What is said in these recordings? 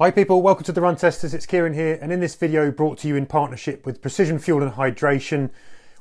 Hi people, welcome to the Run Testers, it's Kieran here, and in this video brought to you in partnership with Precision Fuel and Hydration,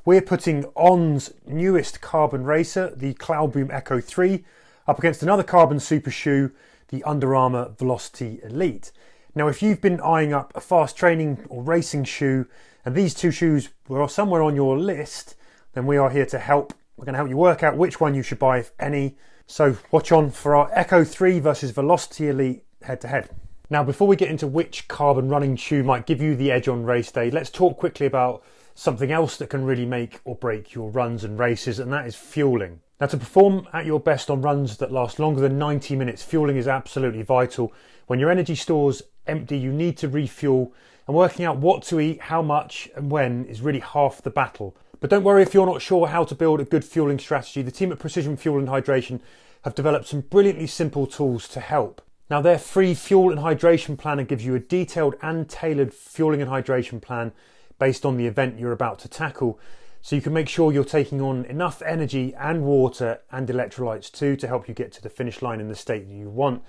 we're putting On's newest carbon racer, the Cloudboom Echo 3, up against another carbon super shoe, the Under Armour Velociti Elite. Now if you've been eyeing up a fast training or racing shoe, and these two shoes were somewhere on your list, then we are here to help. We're going to help you work out which one you should buy, if any. So watch on for our Echo 3 versus Velociti Elite head to head. Now, before we get into which carbon running shoe might give you the edge on race day, let's talk quickly about something else that can really make or break your runs and races, and that is fueling. Now, to perform at your best on runs that last longer than 90 minutes, fueling is absolutely vital. When your energy store's empty, you need to refuel, and working out what to eat, how much, and when is really half the battle. But don't worry if you're not sure how to build a good fueling strategy. The team at Precision Fuel and Hydration have developed some brilliantly simple tools to help. Now, their free fuel and hydration planner gives you a detailed and tailored fueling and hydration plan based on the event you're about to tackle, so you can make sure you're taking on enough energy and water and electrolytes too to help you get to the finish line in the state that you want.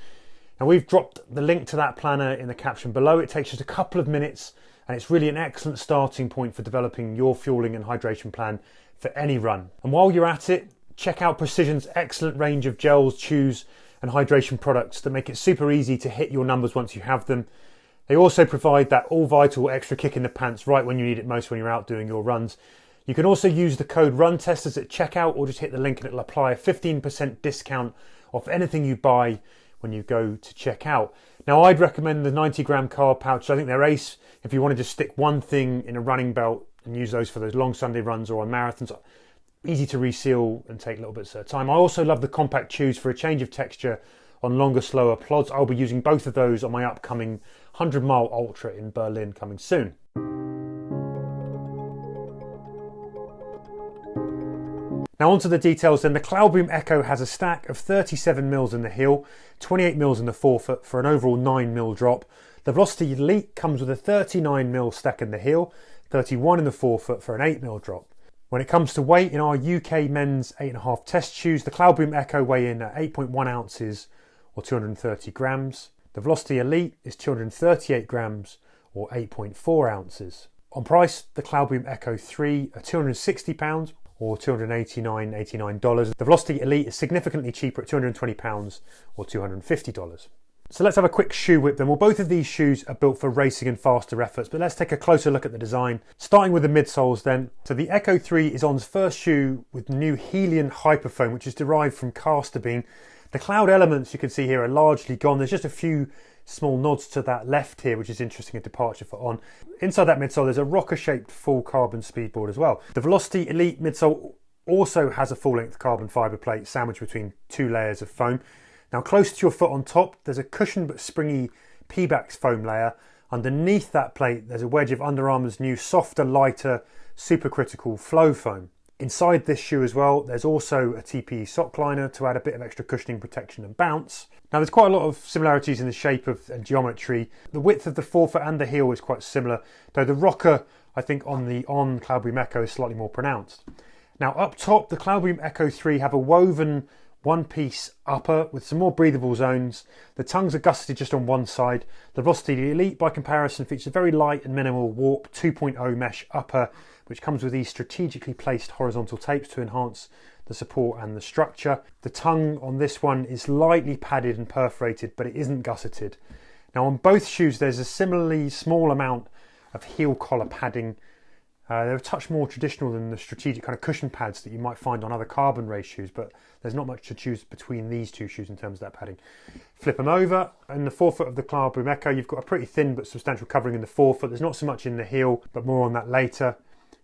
Now, we've dropped the link to that planner in the caption below. It takes just a couple of minutes and it's really an excellent starting point for developing your fueling and hydration plan for any run. And while you're at it, check out Precision's excellent range of gels, chews and hydration products that make it super easy to hit your numbers once you have them. They also provide that all vital extra kick in the pants right when you need it most when you're out doing your runs. You can also use the code RUNTESTERS at checkout or just hit the link and it'll apply a 15% discount off anything you buy when you go to check out. Now, I'd recommend the 90-gram carb pouches. I think they're ace if you want to just stick one thing in a running belt and use those for those long Sunday runs or on marathons. Easy to reseal and take little bits at a time. I also love the compact chews for a change of texture on longer, slower plods. I'll be using both of those on my upcoming 100-mile ultra in Berlin coming soon. Now onto the details then. The Cloudboom Echo has a stack of 37 mils in the heel, 28 mils in the forefoot for an overall 9 mil drop. The Velociti Elite comes with a 39 mil stack in the heel, 31 in the forefoot for an 8 mil drop. When it comes to weight, in our UK men's 8.5 test shoes, the Cloudboom Echo weigh in at 8.1 ounces or 230 grams. The Velociti Elite is 238 grams or 8.4 ounces. On price, the Cloudboom Echo 3 are £260 or $289.89. The Velociti Elite is significantly cheaper at £220 or $250. So let's have a quick shoe whip then. Well, both of these shoes are built for racing and faster efforts, but let's take a closer look at the design. Starting with the midsoles then. So the Echo 3 is On's first shoe with new Helian Hyperfoam, which is derived from caster bean. The cloud elements you can see here are largely gone. There's just a few small nods to that left here, which is interesting, a departure for On. Inside that midsole, there's a rocker-shaped full carbon speedboard as well. The Velociti Elite midsole also has a full-length carbon fibre plate sandwiched between two layers of foam. Now, close to your foot on top, there's a cushioned but springy Pebax foam layer. Underneath that plate, there's a wedge of Under Armour's new softer, lighter, supercritical flow foam. Inside this shoe as well, there's also a TPE sock liner to add a bit of extra cushioning, protection and bounce. Now, there's quite a lot of similarities in the shape and geometry. The width of the forefoot and the heel is quite similar, though the rocker, I think, on the On Cloudboom Echo is slightly more pronounced. Now, up top, the Cloudboom Echo 3 have a woven one-piece upper with some more breathable zones. The tongues are gusseted just on one side. The Velociti Elite, by comparison, features a very light and minimal warp 2.0 mesh upper, which comes with these strategically placed horizontal tapes to enhance the support and the structure. The tongue on this one is lightly padded and perforated, but it isn't gusseted. Now, on both shoes, there's a similarly small amount of heel collar padding. They're a touch more traditional than the strategic kind of cushion pads that you might find on other carbon race shoes, but there's not much to choose between these two shoes in terms of that padding. Flip them over. In the forefoot of the Cloudboom Echo, you've got a pretty thin but substantial covering in the forefoot. There's not so much in the heel, but more on that later.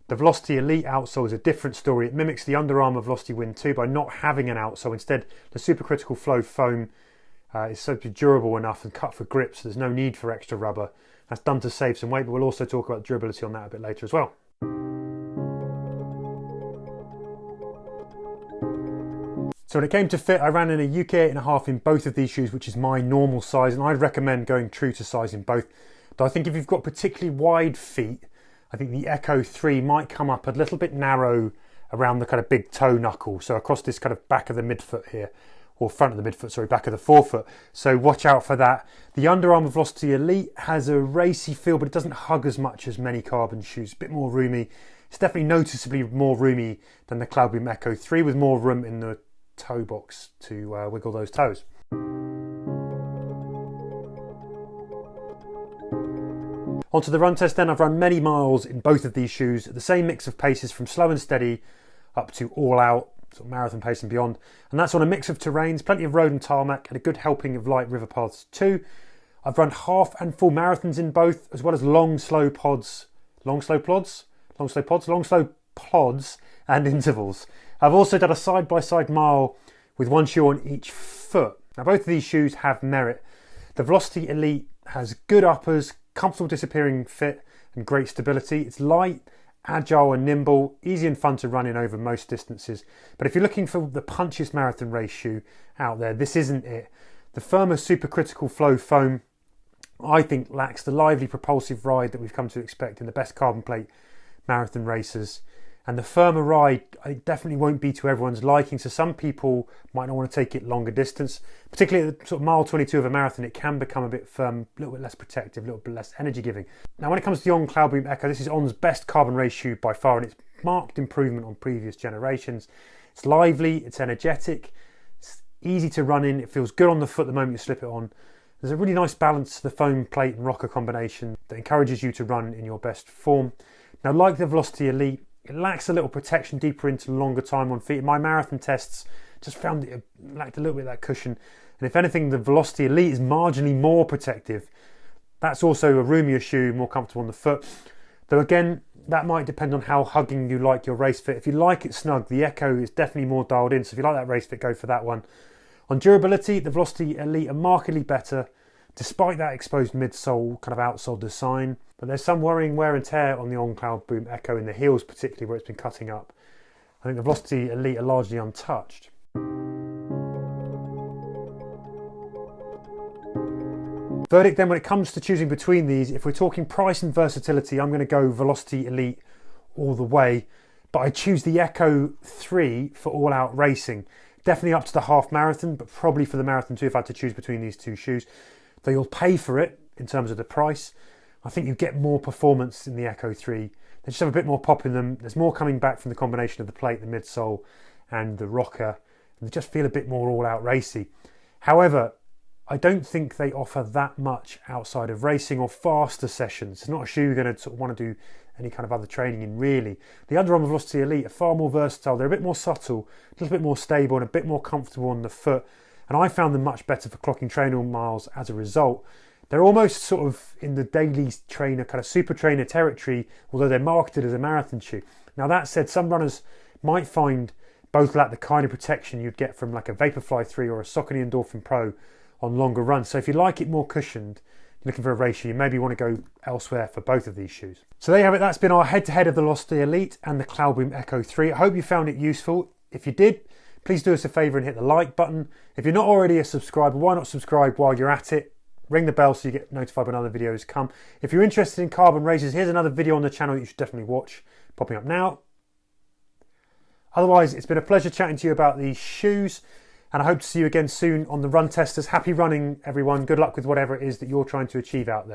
The Velociti Elite outsole is a different story. It mimics the Under Armour Velociti Wind 2 by not having an outsole. Instead, the supercritical flow foam is so durable enough and cut for grip, so there's no need for extra rubber. That's done to save some weight, but we'll also talk about durability on that a bit later as well. So when it came to fit, I ran in a UK 8.5 in both of these shoes, which is my normal size, and I'd recommend going true to size in both. But I think if you've got particularly wide feet, I think the Echo 3 might come up a little bit narrow around the kind of big toe knuckle, so across this kind of back of the midfoot here. or front of the midfoot, sorry, back of the forefoot. So watch out for that. The Under Armour Velociti Elite has a racy feel, but it doesn't hug as much as many carbon shoes. A bit more roomy. It's definitely noticeably more roomy than the Cloudboom Echo 3, with more room in the toe box to wiggle those toes. Onto the run test then. I've run many miles in both of these shoes at the same mix of paces from slow and steady up to all out, sort of marathon pace and beyond. And that's on a mix of terrains, plenty of road and tarmac, and a good helping of light river paths too. I've run half and full marathons in both, as well as long slow pods and intervals. I've also done a side-by-side mile with one shoe on each foot. Now both of these shoes have merit. The Velociti Elite has good uppers, comfortable disappearing fit and great stability. It's light, agile and nimble, easy and fun to run in over most distances. But if you're looking for the punchiest marathon race shoe out there, this isn't it. The firmer supercritical flow foam, I think, lacks the lively propulsive ride that we've come to expect in the best carbon plate marathon racers. And the firmer ride, I think, definitely won't be to everyone's liking. So some people might not want to take it longer distance. Particularly at the sort of mile 22 of a marathon, it can become a bit firm, a little bit less protective, a little bit less energy giving. Now when it comes to the On Cloudboom Echo, this is On's best carbon race shoe by far, and it's marked improvement on previous generations. It's lively, it's energetic, it's easy to run in, it feels good on the foot the moment you slip it on. There's a really nice balance to the foam plate and rocker combination that encourages you to run in your best form. Now like the Velociti Elite, it lacks a little protection deeper into longer time on feet. In my marathon tests, just found it lacked a little bit of that cushion. And if anything, the Velociti Elite is marginally more protective. That's also a roomier shoe, more comfortable on the foot. Though again, that might depend on how hugging you like your race fit. If you like it snug, the Echo is definitely more dialed in. So if you like that race fit, go for that one. On durability, the Velociti Elite are markedly better, despite that exposed midsole kind of outsole design. But there's some worrying wear and tear on the On Cloudboom Echo in the heels, particularly where it's been cutting up. I think the Velociti Elite are largely untouched. Verdict then, when it comes to choosing between these, if we're talking price and versatility, I'm going to go Velociti Elite all the way. But I choose the Echo 3 for all-out racing. Definitely up to the half marathon, but probably for the marathon too if I had to choose between these two shoes. Though you'll pay for it in terms of the price. I think you get more performance in the Echo 3. They just have a bit more pop in them. There's more coming back from the combination of the plate, the midsole and the rocker. And they just feel a bit more all-out racy. However, I don't think they offer that much outside of racing or faster sessions. It's not a shoe you're going to sort of want to do any kind of other training in, really. The Under Armour Velociti Elite are far more versatile. They're a bit more subtle, a little bit more stable and a bit more comfortable on the foot. And I found them much better for clocking trainer miles as a result. They're almost sort of in the daily trainer, kind of super trainer territory, although they're marketed as a marathon shoe. Now that said, some runners might find both lack the kind of protection you'd get from like a Vaporfly 3 or a Saucony Endorphin Pro on longer runs. So if you like it more cushioned, you're looking for a race shoe, you maybe want to go elsewhere for both of these shoes. So there you have it. That's been our head-to-head of the Velociti Elite and the Cloudboom Echo 3. I hope you found it useful. If you did, please do us a favour and hit the like button. If you're not already a subscriber, why not subscribe while you're at it? Ring the bell so you get notified when other videos come. If you're interested in carbon races, here's another video on the channel that you should definitely watch, popping up now. Otherwise, it's been a pleasure chatting to you about these shoes, and I hope to see you again soon on the run testers. Happy running, everyone. Good luck with whatever it is that you're trying to achieve out there.